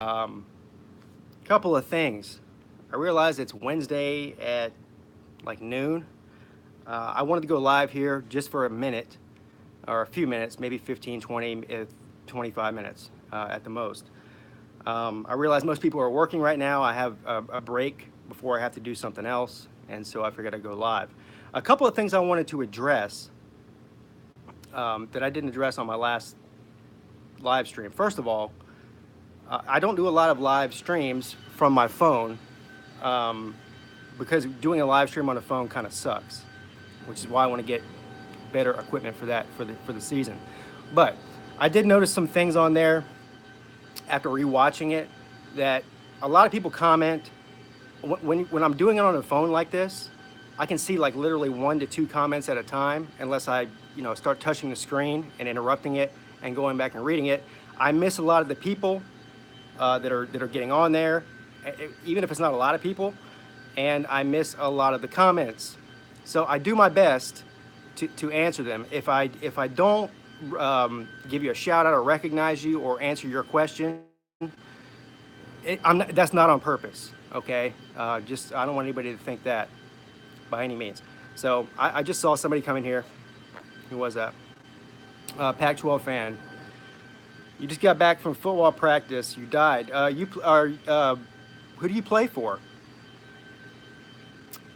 Um, Couple of things. I realize it's Wednesday at like noon. I wanted to go live here just for a minute or a few minutes, maybe 15, 20, 25 minutes at the most. I realize most people are working right now. I have a break before I have to do something else, and so I figured I'd go live. A couple of things I wanted to address that I didn't address on my last live stream. First of all, I don't do a lot of live streams from my phone um, because doing a live stream on a phone kind of sucks, which is why I want to get better equipment for that for the season. But I did notice some things on there after rewatching it that a lot of people comment when I'm doing it on a phone like this. I can see like literally 1 to 2 comments at a time unless I start touching the screen and interrupting it and going back and reading it. I miss a lot of the people that are getting on there, even if it's not a lot of people, and I miss a lot of the comments. So I do my best to answer them. If I don't give you a shout out or recognize you or answer your question, that's not on purpose. Okay, just I don't want anybody to think that by any means. So I just saw somebody come in here. Who was that? Pac-12 fan. You just got back from football practice. You died. You are. Who do you play for?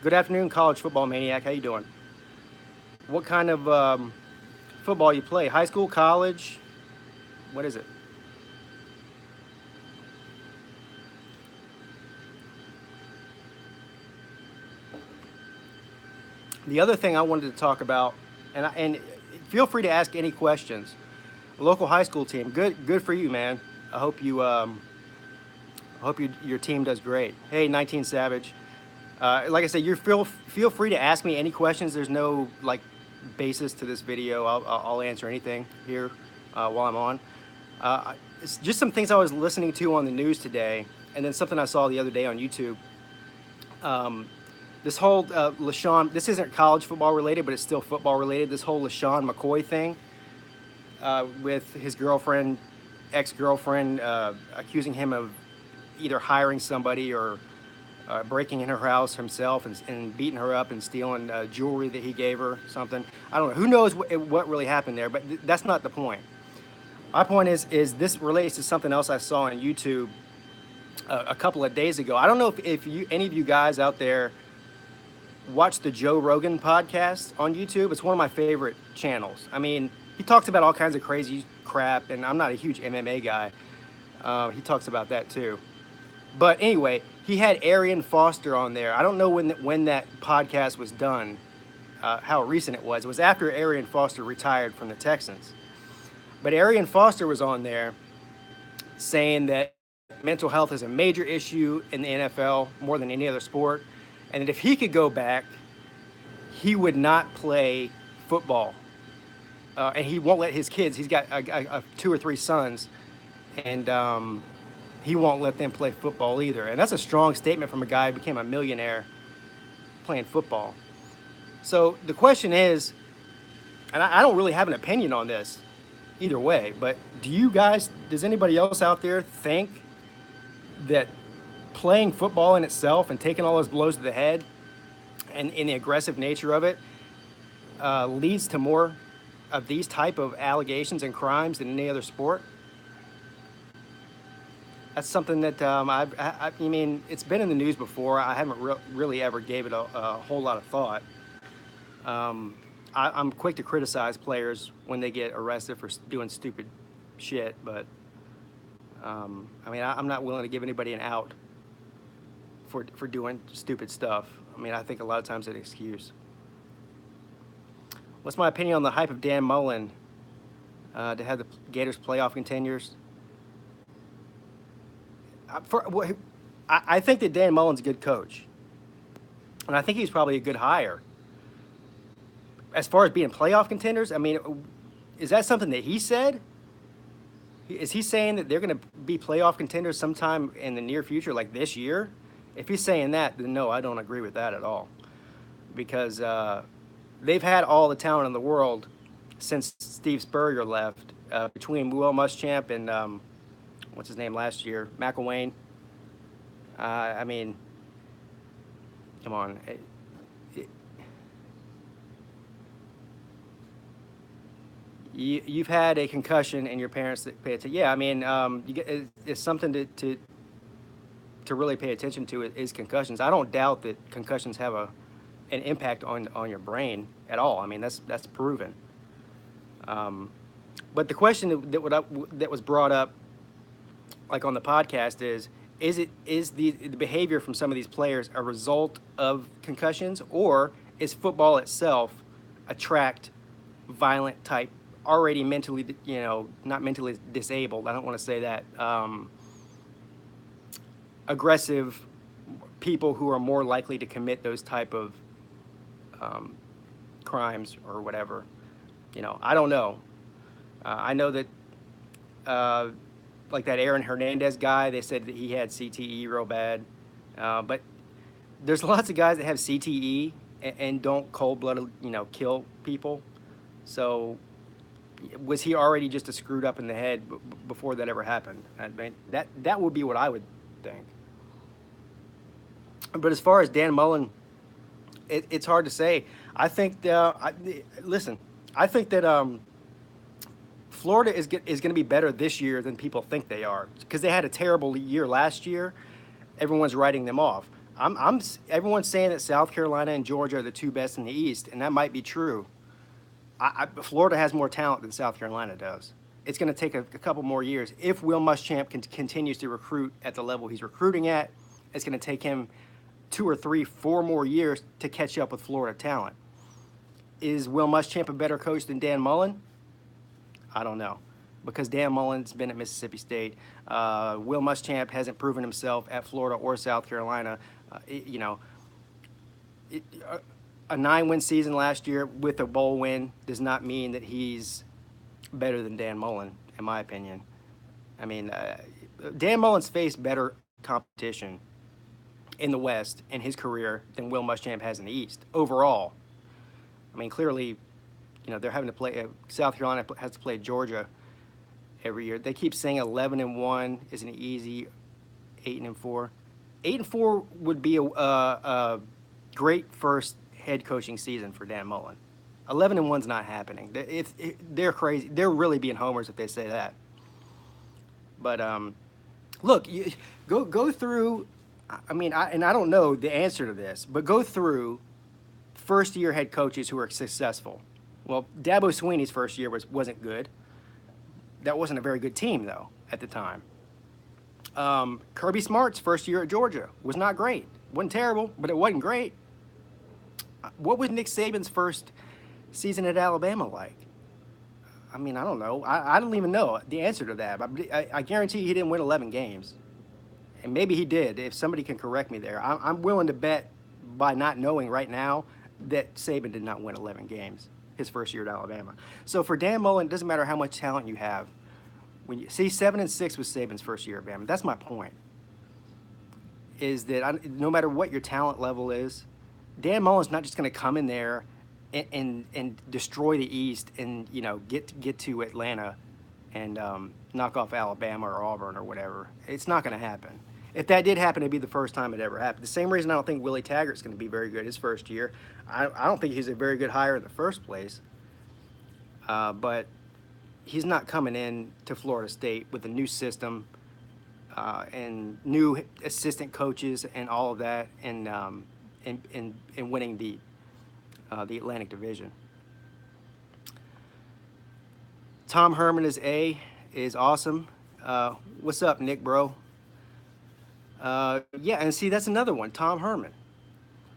Good afternoon, college football maniac. How you doing? What kind of football you play? High school, college? What is it? The other thing I wanted to talk about, and feel free to ask any questions. Local high school team, good for you, man. I hope your team does great. Hey, 19 Savage. Like I said, you feel free to ask me any questions. There's no like basis to this video. I'll answer anything here while I'm on. It's just some things I was listening to on the news today, and then something I saw the other day on YouTube. Um, this whole LaShawn, this isn't college football related, but it's still football related. This whole LaShawn McCoy thing with his girlfriend, ex-girlfriend, accusing him of either hiring somebody or breaking in her house himself and beating her up and stealing jewelry that he gave her, something. I don't know. Who knows what really happened there, but that's not the point. My point is this relates to something else I saw on YouTube a couple of days ago. I don't know if any of you guys out there watch the Joe Rogan podcast on YouTube. It's one of my favorite channels. I mean, he talks about all kinds of crazy crap, and I'm not a huge MMA guy. He talks about that too. But anyway, he had Arian Foster on there. I don't know when that podcast was done, how recent it was. It was after Arian Foster retired from the Texans. But Arian Foster was on there saying that mental health is a major issue in the NFL more than any other sport, and that if he could go back, he would not play football, and he won't let his kids. He's got 2 or 3 sons, and he won't let them play football either. And that's a strong statement from a guy who became a millionaire playing football. So the question is, and I don't really have an opinion on this either way, but does anybody else out there think that playing football in itself and taking all those blows to the head and in the aggressive nature of it leads to more of these type of allegations and crimes than any other sport? That's something that I mean, it's been in the news before. I haven't really ever gave it a whole lot of thought. Um, I'm quick to criticize players when they get arrested for doing stupid shit, but I mean, I'm not willing to give anybody an out for doing stupid stuff. I mean, I think a lot of times it's an excuse. What's my opinion on the hype of Dan Mullen to have the Gators playoff contenders? I think that Dan Mullen's a good coach, and I think he's probably a good hire. As far as being playoff contenders, I mean, is that something that he said? Is he saying that they're going to be playoff contenders sometime in the near future, like this year? If he's saying that, then no, I don't agree with that at all. Because they've had all the talent in the world since Steve Spurrier left, between Will Muschamp and what's his name last year, McElwain. I mean, come on. It, you've had a concussion and your parents that pay attention. Yeah, I mean, it's something to really pay attention to is concussions. I don't doubt that concussions have an impact on your brain at all. I mean, that's proven. Um, but the question that was brought up, like on the podcast, is the behavior from some of these players a result of concussions, or is football itself attract violent type, already mentally, not mentally disabled. I don't want to say that. Aggressive people who are more likely to commit those type of um, crimes or whatever. I don't know. I know that, uh, like that Aaron Hernandez guy, they said that he had CTE real bad. But there's lots of guys that have CTE and don't cold-blooded, kill people. So was he already just a screwed up in the head before that ever happened? I mean, that would be what I would think. But as far as Dan Mullen, it's hard to say. I think listen. I think that Florida is going to be better this year than people think they are, because they had a terrible year last year. Everyone's writing them off. Everyone's saying that South Carolina and Georgia are the two best in the East, and that might be true. Florida has more talent than South Carolina does. It's going to take a couple more years. If Will Muschamp continues to recruit at the level he's recruiting at, it's going to take him 2 or 3, 4 more years to catch up with Florida talent. Is Will Muschamp a better coach than Dan Mullen? I don't know, because Dan Mullen's been at Mississippi State. Will Muschamp hasn't proven himself at Florida or South Carolina. A 9-win season last year with a bowl win does not mean that he's better than Dan Mullen, in my opinion. I mean, Dan Mullen's faced better competition in the West in his career than Will Muschamp has in the East overall. I mean, clearly, they're having to play. South Carolina has to play Georgia every year. They keep saying 11-1 is an easy 8-4. 8-4 would be a great first head coaching season for Dan Mullen. 11-1's not happening. They're crazy. They're really being homers if they say that. But look, go through. I mean, I don't know the answer to this, but go through first-year head coaches who are successful. Well, Dabo Swinney's first year wasn't good. That wasn't a very good team, though, at the time. Kirby Smart's first year at Georgia was not great. Wasn't terrible, but it wasn't great. What was Nick Saban's first season at Alabama like? I mean, I don't know. I don't even know the answer to that. I guarantee he didn't win 11 games. And maybe he did. If somebody can correct me there. I'm willing to bet, by not knowing right now, that Saban did not win 11 games his first year at Alabama. So for Dan Mullen, it doesn't matter how much talent you have. When you see 7-6 was Saban's first year at Bama. That's my point. Is that no matter what your talent level is, Dan Mullen's not just going to come in there and destroy the East and get to Atlanta and knock off Alabama or Auburn or whatever. It's not going to happen. If that did happen, it'd be the first time it ever happened. The same reason I don't think Willie Taggart's going to be very good his first year. I don't think he's a very good hire in the first place. But he's not coming in to Florida State with a new system and new assistant coaches and all of that, and winning the Atlantic Division. Tom Herman is awesome. What's up, Nick, bro? Yeah, and see, that's another one, Tom Herman.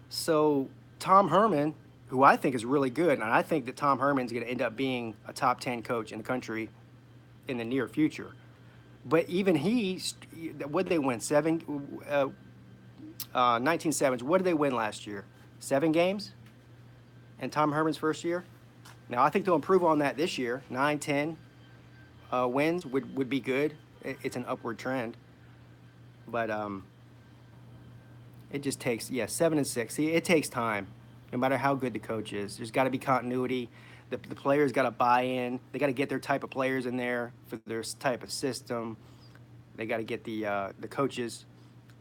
So Tom Herman, who I think is really good, and I think that Tom Herman's going to end up being a top 10 coach in the country in the near future. But even what did they win? 19 sevens. What did they win last year? 7 games? And Tom Herman's first year? Now, I think they'll improve on that this year. 9, 10 wins would be good. It's an upward trend. But it just takes, 7-6. See, it takes time, no matter how good the coach is. There's got to be continuity. The players got to buy in. They got to get their type of players in there for their type of system. They got to get the coaches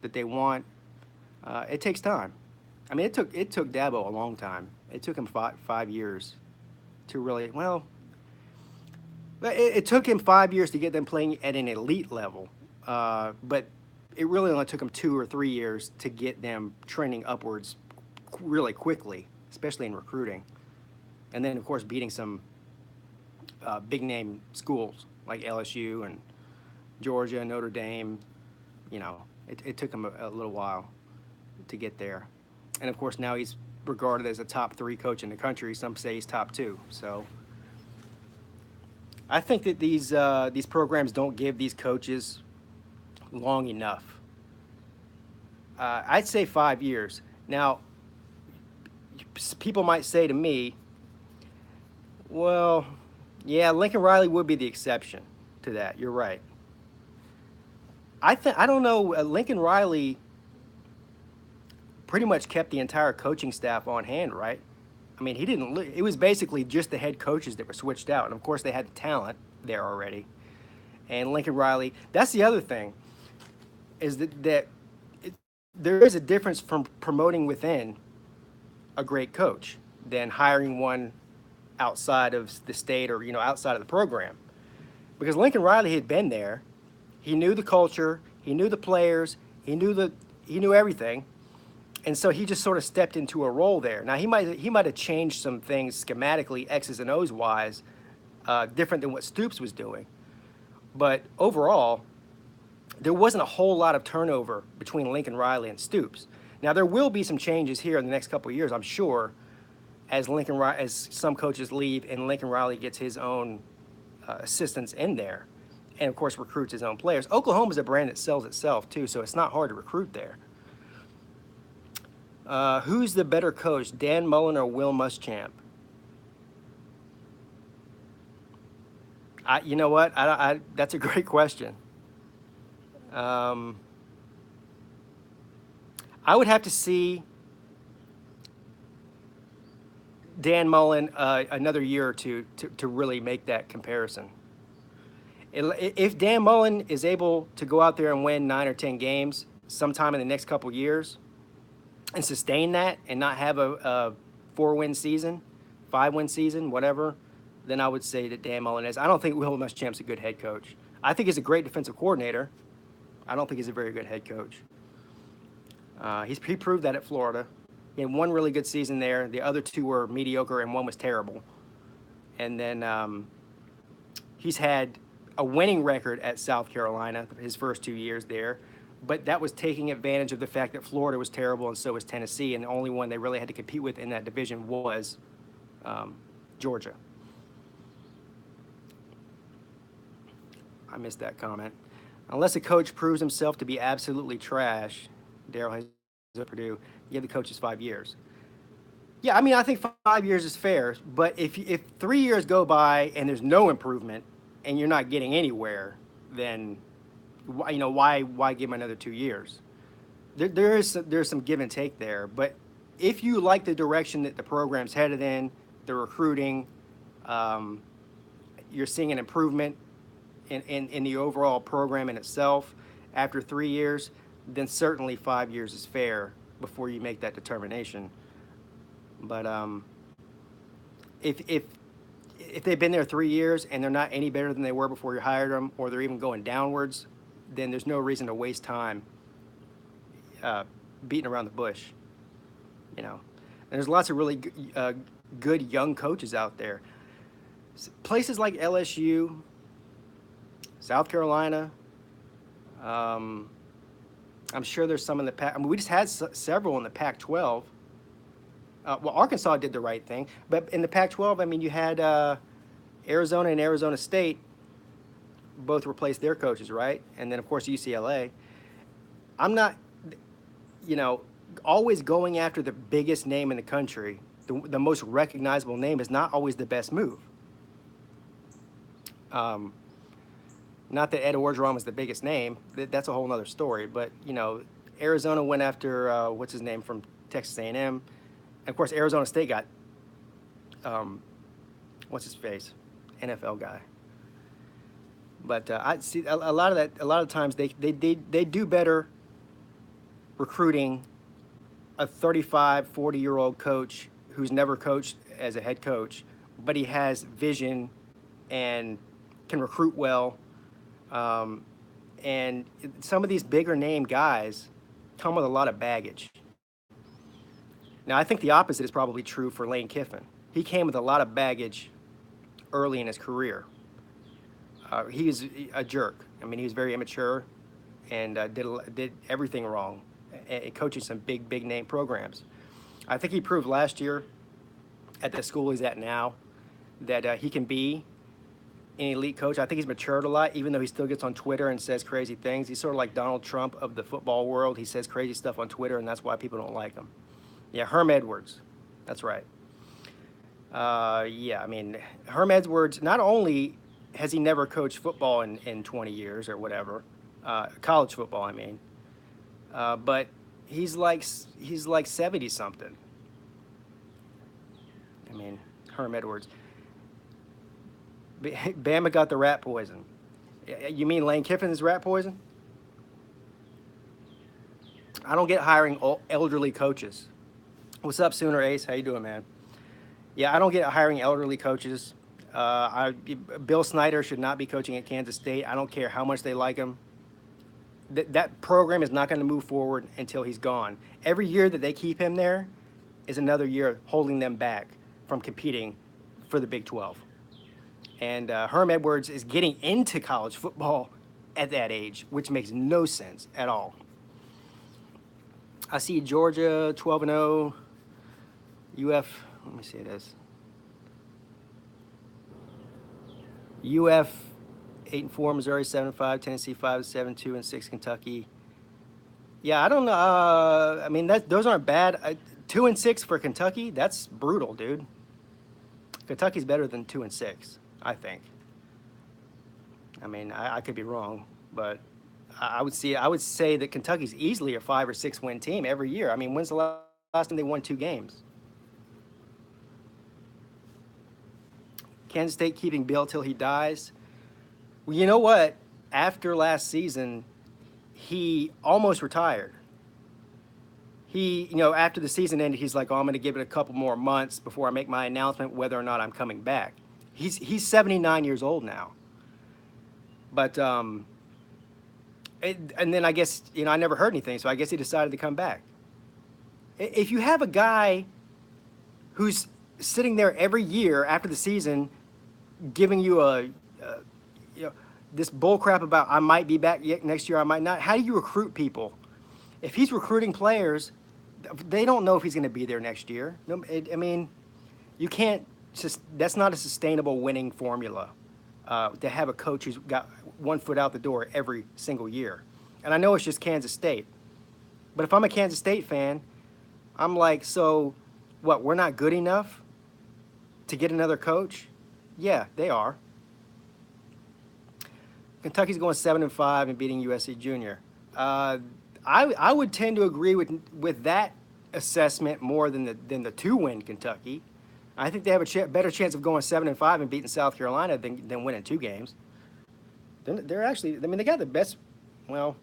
that they want. It takes time. I mean, it took Dabo a long time. It took him 5 years to really it took him 5 years to get them playing at an elite level, but it really only took him 2 or 3 years to get them trending upwards really quickly, especially in recruiting. And then, of course, beating some big name schools like LSU and Georgia, Notre Dame. It took him a little while to get there. And of course, now he's regarded as a top 3 coach in the country. Some say he's top 2. So I think that these programs don't give these coaches long enough. I'd say 5 years. Now, people might say to me, well, yeah, Lincoln Riley would be the exception to that. You're right. I don't know. Lincoln Riley pretty much kept the entire coaching staff on hand, right? I mean, he didn't. It was basically just the head coaches that were switched out, and of course, they had the talent there already. And Lincoln Riley. That's the other thing, is that there is a difference from promoting within a great coach than hiring one outside of the state or outside of the program. Because Lincoln Riley had been there, he knew the culture, he knew the players, he knew everything, and so he just sort of stepped into a role there. Now he might have changed some things schematically, X's and O's wise, different than what Stoops was doing, but overall, there wasn't a whole lot of turnover between Lincoln Riley and Stoops. Now there will be some changes here in the next couple of years, I'm sure, as some coaches leave and Lincoln Riley gets his own assistants in there, and of course recruits his own players. Oklahoma's a brand that sells itself too, so it's not hard to recruit there. Who's the better coach, Dan Mullen or Will Muschamp? You know what? That's a great question. I would have to see Dan Mullen another year or two to really make that comparison. If Dan Mullen is able to go out there and win 9 or 10 games sometime in the next couple years and sustain that and not have a 4-win season, 5-win season, whatever, then I would say that Dan Mullen is. I don't think Will Muschamp's a good head coach. I think he's a great defensive coordinator. I don't think he's a very good head coach. He proved that at Florida. He had one really good season there. The other 2 were mediocre, and one was terrible. And then he's had a winning record at South Carolina his first 2 years there, but that was taking advantage of the fact that Florida was terrible and so was Tennessee, and the only one they really had to compete with in that division was Georgia. I missed that comment. Unless a coach proves himself to be absolutely trash, Daryl has at Purdue, give the coaches 5 years. Yeah, I mean, I think 5 years is fair, but if 3 years go by and there's no improvement and you're not getting anywhere, then why give him another 2 years? There's some give and take there, but if you like the direction that the program's headed in, the recruiting, you're seeing an improvement in the overall program in itself after 3 years, then certainly 5 years is fair before you make that determination. But if they've been there 3 years and they're not any better than they were before you hired them, or they're even going downwards, then there's no reason to waste time beating around the bush. And there's lots of really good young coaches out there. Places like LSU, South Carolina. I'm sure there's some in the Pac. I mean, we just had several in the Pac-12. Well, Arkansas did the right thing, but in the Pac-12, I mean, you had Arizona and Arizona State both replaced their coaches, right? And then, of course, UCLA. I'm not, always going after the biggest name in the country, the most recognizable name is not always the best move. Not that Ed Orgeron was the biggest name. That's a whole other story. But, Arizona went after, what's his name, from Texas A&M. And, of course, Arizona State got, what's his face, NFL guy. But I see a lot of that. A lot of times they do better recruiting a 35, 40-year-old coach who's never coached as a head coach, but he has vision and can recruit well. Um, and some of these bigger name guys come with a lot of baggage. Now, I think the opposite is probably true for Lane Kiffin. He came with a lot of baggage early in his career. He was a jerk. I mean, he was very immature and did everything wrong, coaching some big name programs. I think he proved last year at the school he's at now that he can be an elite coach. I think he's matured a lot, even though he still gets on Twitter and says crazy things. He's sort of like Donald Trump of the football world. He says crazy stuff on Twitter, and that's why people don't like him. Yeah, Herm Edwards. That's right. Yeah, I mean, Herm Edwards, not only has he never coached football in 20 years or whatever, college football, I mean, but he's like 70 something. I mean, Herm Edwards. Bama got the rat poison. You mean Lane Kiffin is rat poison? I don't get hiring elderly coaches. What's up, Sooner Ace? How you doing, man? Yeah, I don't get hiring elderly coaches. Bill Snyder should not be coaching at Kansas State. I don't care how much they like him. That program is not going to move forward until he's gone. Every year that they keep him there is another year holding them back from competing for the Big 12. And Herm Edwards is getting into college football at that age, which makes no sense at all. I see Georgia 12-0, UF, let me see this. UF 8-4, Missouri 7-5, Tennessee 5-7, 2-6, Kentucky. Yeah, I don't know. I mean, those aren't bad. 2-6 for Kentucky. That's brutal, dude. Kentucky's better than 2-6, I think. I mean, I could be wrong, but I would say that Kentucky's easily a 5 or 6 win team every year. I mean, when's the last time they won 2 games? Kansas State keeping Bill till he dies. Well, you know what? After last season, he almost retired. After the season ended, he's like, oh, I'm going to give it a couple more months before I make my announcement whether or not I'm coming back. He's 79 years old now. But, and then I guess, I never heard anything, so I guess he decided to come back. If you have a guy who's sitting there every year after the season giving you this bull crap about I might be back next year, I might not. How do you recruit people? If he's recruiting players, they don't know if he's going to be there next year. I mean, you can't. That's not a sustainable winning formula to have a coach who's got one foot out the door every single year. And I know it's just Kansas State, but if I'm a Kansas State fan, I'm like, so what? We're not good enough to get another coach? Yeah, they are. Kentucky's going 7-5 and beating USC Junior. I would tend to agree with that assessment more than the 2-win Kentucky. I think they have a better chance of going 7-5 and beating South Carolina than winning 2 games. They're actually, I mean, they got the best. Well,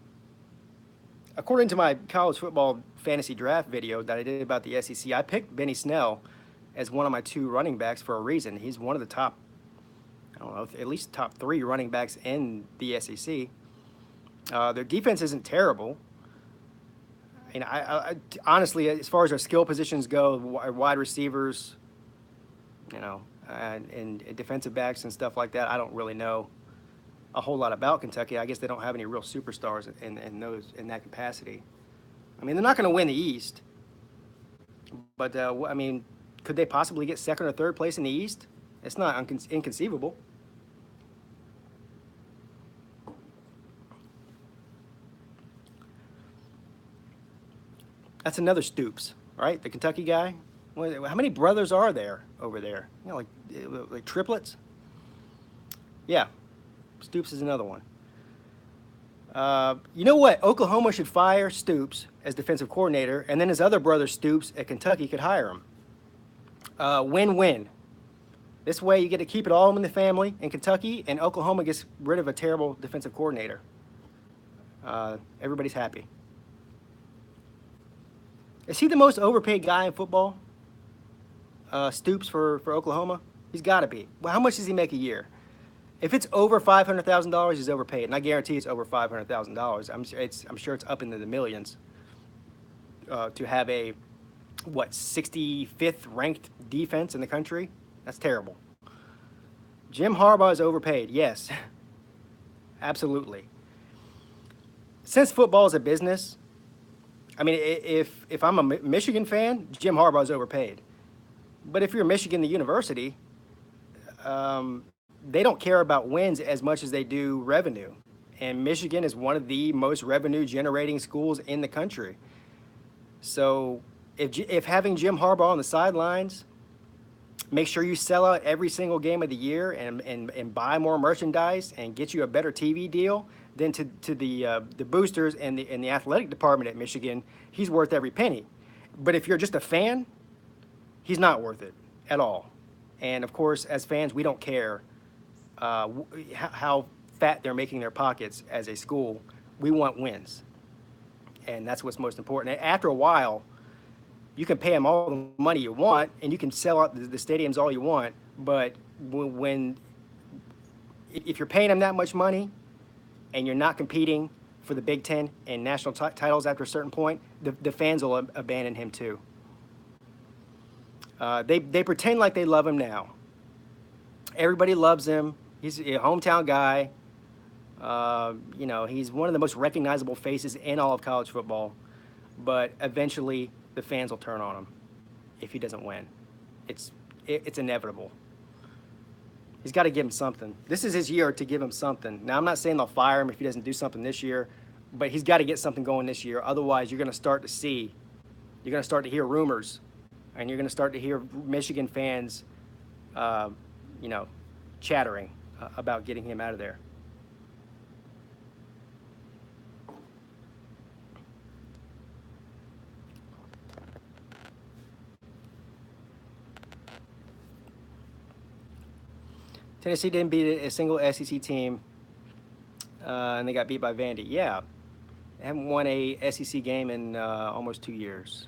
according to my college football fantasy draft video that I did about the SEC, I picked Benny Snell as one of my 2 running backs for a reason. He's one of the top, I don't know, at least top 3 running backs in the SEC. Their defense isn't terrible. And I honestly, as far as our skill positions go, wide receivers, and defensive backs and stuff like that, I don't really know a whole lot about Kentucky. I guess they don't have any real superstars in that capacity. I mean, they're not going to win the East, but I mean, could they possibly get 2nd or 3rd place in the East? It's not inconceivable. That's another Stoops, right? The Kentucky guy. How many brothers are there over there? Like triplets? Yeah, Stoops is another one. You know what? Oklahoma should fire Stoops as defensive coordinator, and then his other brother Stoops at Kentucky could hire him. Win-win. This way, you get to keep it all in the family in Kentucky, and Oklahoma gets rid of a terrible defensive coordinator. Everybody's happy. Is he the most overpaid guy in football? Stoops for Oklahoma? He's got to be. Well, how much does he make a year? If it's over $500,000, he's overpaid, and I guarantee it's over $500,000. I'm sure it's up into the millions to have a 65th ranked defense in the country. That's terrible. Jim Harbaugh is overpaid. Yes, absolutely. Since football is a business, I mean, if I'm a Michigan fan, Jim Harbaugh is overpaid. But if you're Michigan, the university, they don't care about wins as much as they do revenue. And Michigan is one of the most revenue generating schools in the country. So if having Jim Harbaugh on the sidelines, make sure you sell out every single game of the year and buy more merchandise and get you a better TV deal, then to the boosters and the athletic department at Michigan, he's worth every penny. But if you're just a fan, he's not worth it at all. And of course, as fans, we don't care how fat they're making their pockets as a school. We want wins. And that's what's most important. And after a while, you can pay them all the money you want, and you can sell out the stadiums all you want. But if you're paying them that much money and you're not competing for the Big Ten and national titles after a certain point, the fans will abandon him too. They pretend like they love him now. Everybody loves him. He's a hometown guy. He's one of the most recognizable faces in all of college football. But eventually, the fans will turn on him if he doesn't win. It's inevitable. He's got to give him something. This is his year to give him something. Now, I'm not saying they'll fire him if he doesn't do something this year, but he's got to get something going this year. Otherwise, you're going to start to hear rumors, and you're going to start to hear Michigan fans, chattering about getting him out of there. Tennessee didn't beat a single SEC team, and they got beat by Vandy. Yeah, they haven't won a SEC game in almost 2 years.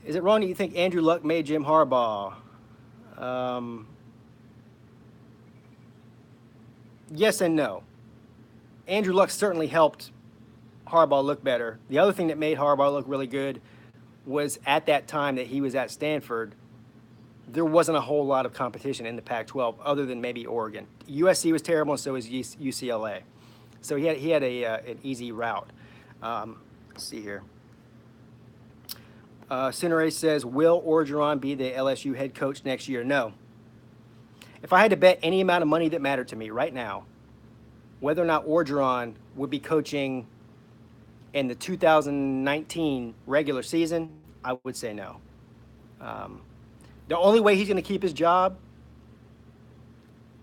Is it wrong that you think Andrew Luck made Jim Harbaugh? Yes and no. Andrew Luck certainly helped Harbaugh look better. The other thing that made Harbaugh look really good was at that time that he was at Stanford, there wasn't a whole lot of competition in the Pac-12 other than maybe Oregon. USC was terrible, and so was UCLA. So he had an easy route. Let's see here. Cinere says, will Orgeron be the LSU head coach next year? No. If I had to bet any amount of money that mattered to me right now, whether or not Orgeron would be coaching in the 2019 regular season, I would say no. The only way he's going to keep his job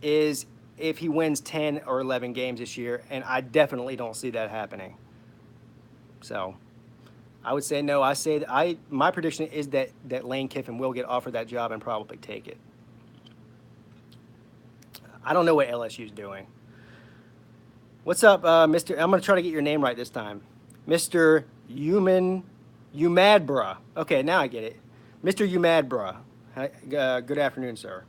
is if he wins 10 or 11 games this year, and I definitely don't see that happening. So I would say no. My prediction is that Lane Kiffin will get offered that job and probably take it. I don't know what LSU's doing. What's up, Mr. I'm going to try to get your name right this time. Mr. Umadbra. Okay, now I get it. Mr. Umadbra. Good afternoon, sir.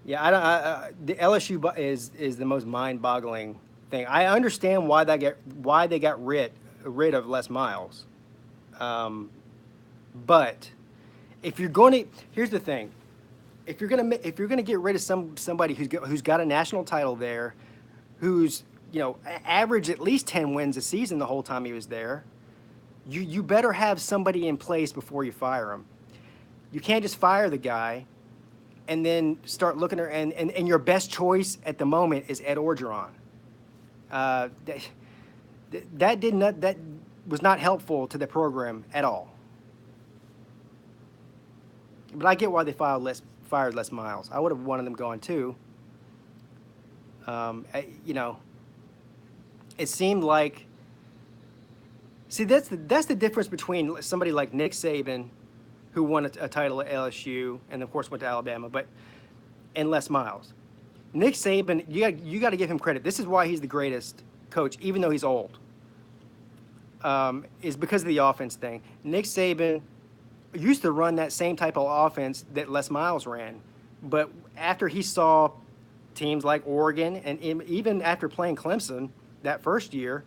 Yeah, the LSU is the most mind-boggling thing. I understand why they got rid of Les Miles, but if you're going to, here's the thing: if you're gonna get rid of somebody who's got a national title there, who's averaged at least 10 wins a season the whole time he was there, you better have somebody in place before you fire him. You can't just fire the guy and then start looking at and your best choice at the moment is Ed Orgeron. That was not helpful to the program at all. But I get why they fired Les Miles. I would have wanted them gone too. It seemed like, see, that's the difference between somebody like Nick Saban who won a title at LSU and of course went to Alabama, and Les Miles. Nick Saban, you got to give him credit. This is why he's the greatest coach, even though he's old. Is because of the offense thing. Nick Saban used to run that same type of offense that Les Miles ran, but after he saw teams like Oregon and even after playing Clemson that first year,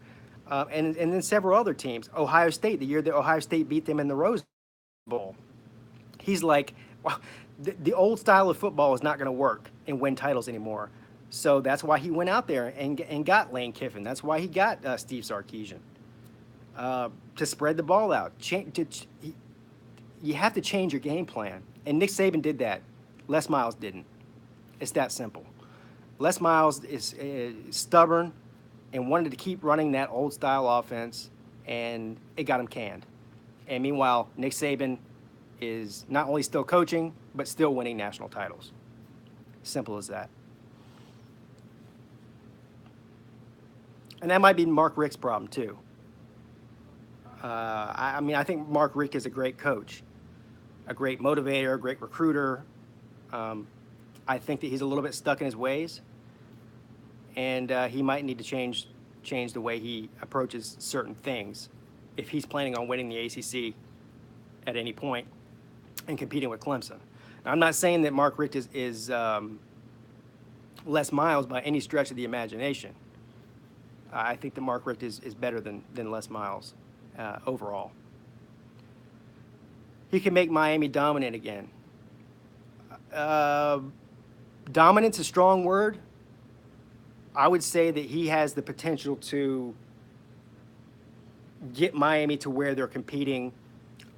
and then several other teams, Ohio State, the year that Ohio State beat them in the Rose Bowl, he's like, well, the old style of football is not going to work and win titles anymore. So that's why he went out there and got Lane Kiffin. That's why he got Steve Sarkisian to spread the ball out. You have to change your game plan. And Nick Saban did that. Les Miles didn't. It's that simple. Les Miles is stubborn and wanted to keep running that old style offense, and it got him canned. And meanwhile, Nick Saban is not only still coaching, but still winning national titles. Simple as that. And that might be Mark Richt's problem too. I think Mark Richt is a great coach, a great motivator, a great recruiter. I think that he's a little bit stuck in his ways, and he might need to change the way he approaches certain things if he's planning on winning the ACC at any point and competing with Clemson. Now, I'm not saying that Mark Richt is Les Miles by any stretch of the imagination. I think that Mark Richt is better than Les Miles overall. He can make Miami dominant again. Dominant's a strong word. I would say that he has the potential to get Miami to where they're competing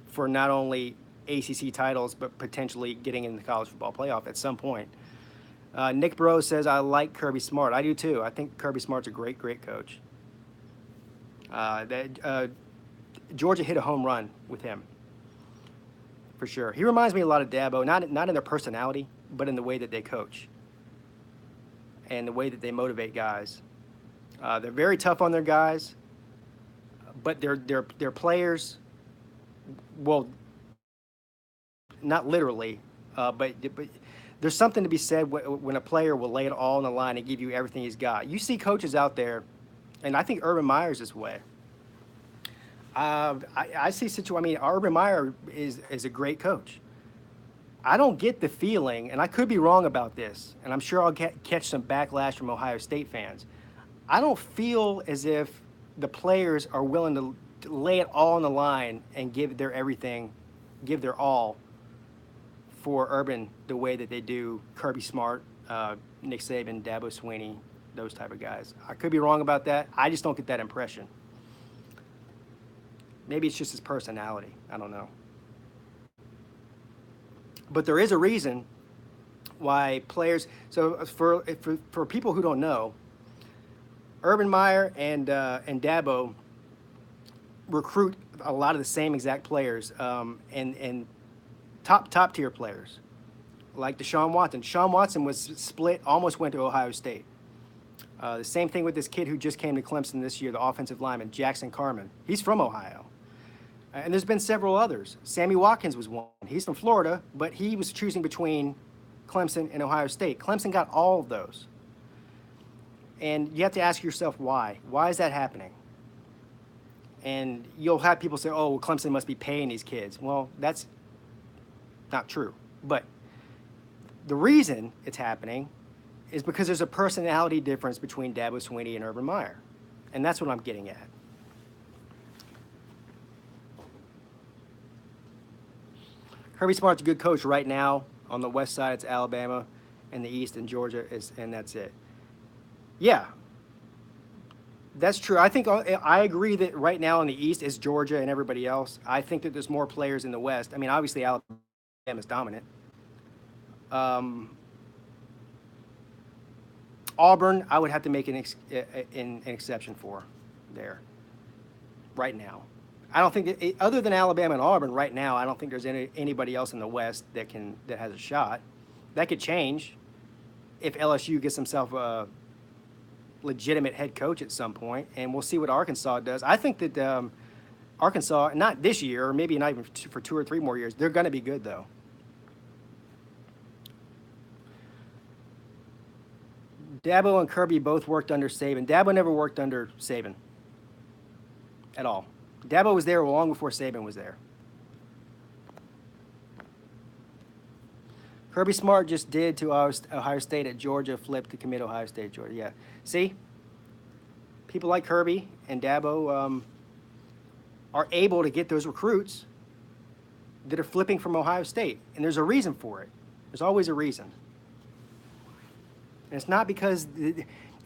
for not only ACC titles, but potentially getting in the college football playoff at some point. Nick Bro says, I like Kirby Smart. I do too. I think Kirby Smart's a great, great coach. Georgia hit a home run with him, for sure. He reminds me a lot of Dabo, not in their personality, but in the way that they coach and the way that they motivate guys. They're very tough on their guys, but their players, well, not literally, but there's something to be said when a player will lay it all on the line and give you everything he's got. You see coaches out there, and I think Urban Meyer's this way. I see Urban Meyer is a great coach. I don't get the feeling, and I could be wrong about this, and I'm sure I'll catch some backlash from Ohio State fans. I don't feel as if the players are willing to lay it all on the line and give their everything, give their all for Urban the way that they do Kirby Smart, Nick Saban, Dabo Swinney, those type of guys. I could be wrong about that. I just don't get that impression. Maybe it's just his personality. I don't know. But there is a reason why players. So for people who don't know, Urban Meyer and Dabo recruit a lot of the same exact players and top tier players like Deshaun Watson. Deshaun Watson was split, almost went to Ohio State. The same thing with this kid who just came to Clemson this year, the offensive lineman, Jackson Carman. He's from Ohio. And there's been several others. Sammy Watkins was one. He's from Florida, but he was choosing between Clemson and Ohio State. Clemson got all of those. And you have to ask yourself why. Why is that happening? And you'll have people say, oh, well, Clemson must be paying these kids. Well, that's not true. But the reason it's happening is because there's a personality difference between Dabo Swinney and Urban Meyer. And that's what I'm getting at. Kirby Smart's a good coach right now. On the west side, it's Alabama, and the east and Georgia, and that's it. Yeah, that's true. I agree that right now in the east is Georgia and everybody else. I think that there's more players in the west. I mean, obviously Alabama is dominant. Auburn, I would have to make an exception for there right now. I don't think other than Alabama and Auburn right now, I don't think there's anybody else in the West that has a shot. That could change if LSU gets himself a legitimate head coach at some point, and we'll see what Arkansas does. I think that Arkansas, not this year, or maybe not even for 2 or 3 more years. They're going to be good, though. Dabo and Kirby both worked under Saban. Dabo never worked under Saban at all. Dabo was there long before Saban was there. Kirby Smart just did to Ohio State at Georgia, flipped to commit Ohio State, Georgia. Yeah. See? People like Kirby and Dabo are able to get those recruits that are flipping from Ohio State. And there's a reason for it. There's always a reason. And it's not because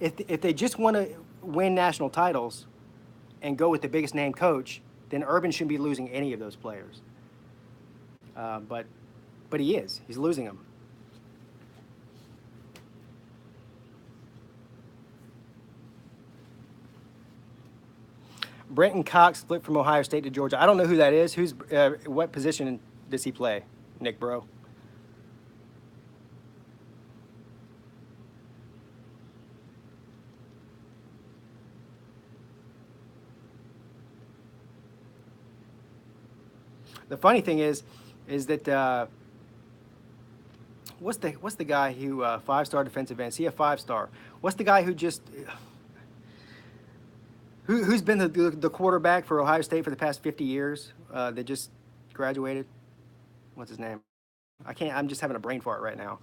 if they just want to win national titles and go with the biggest name coach, then Urban shouldn't be losing any of those players. But he is. He's losing them. Brenton Cox flipped from Ohio State to Georgia. I don't know who that is. What position does he play, Nick Bro? The funny thing is that what's the guy who 5-star defensive end? Is he a 5-star? What's the guy who just who's been the quarterback for Ohio State for the past 50 years? That just graduated. What's his name? I can't. I'm just having a brain fart right now.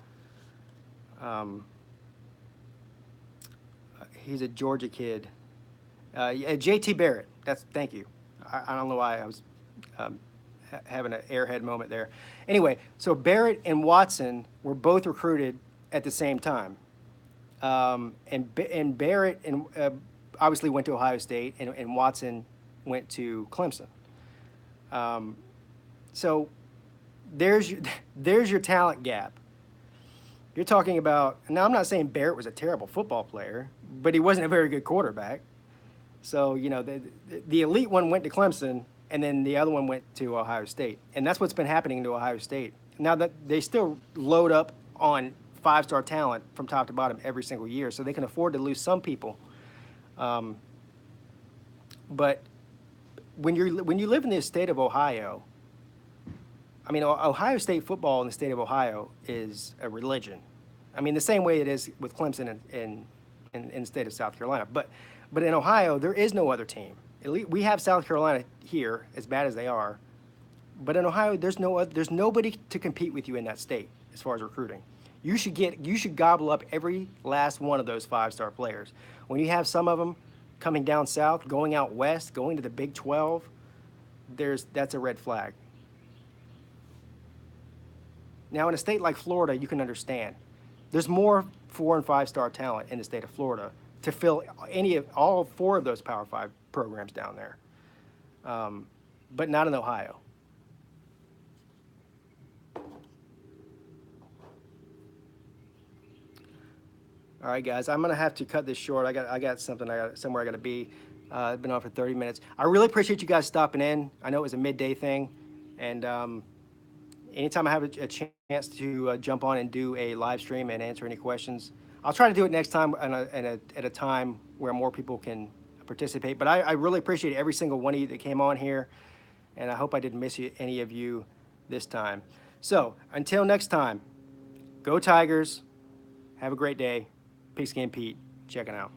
He's a Georgia kid. J.T. Barrett. Thank you. I don't know why I was having an airhead moment there. Anyway, so Barrett and Watson were both recruited at the same time, and Barrett obviously went to Ohio State, and Watson went to Clemson. So there's your talent gap. You're talking about, now I'm not saying Barrett was a terrible football player, but he wasn't a very good quarterback. So, the elite one went to Clemson, and then the other one went to Ohio State. And that's what's been happening to Ohio State. Now that they still load up on 5-star talent from top to bottom every single year, so they can afford to lose some people. But when you live in the state of Ohio, I mean, Ohio State football in the state of Ohio is a religion. I mean, the same way it is with Clemson in the state of South Carolina. But in Ohio, there is no other team. We have South Carolina here, as bad as they are. But in Ohio, there's nobody to compete with you in that state as far as recruiting. You should gobble up every last one of those 5-star players. When you have some of them coming down south, going out west, going to the Big 12, that's a red flag. Now, in a state like Florida, you can understand. There's more 4- and 5-star talent in the state of Florida to fill all 4 of those Power 5 programs down there, but not in Ohio. All right, guys, I'm gonna have to cut this short. I got somewhere I gotta be. I've been on for 30 minutes. I really appreciate you guys stopping in. I know it was a midday thing, and anytime I have a chance to jump on and do a live stream and answer any questions, I'll try to do it next time at a time where more people can participate. But I really appreciate every single one of you that came on here, and I hope I didn't miss any of you this time. So until next time, go Tigers. Have a great day. Pigskin Pete, checking out.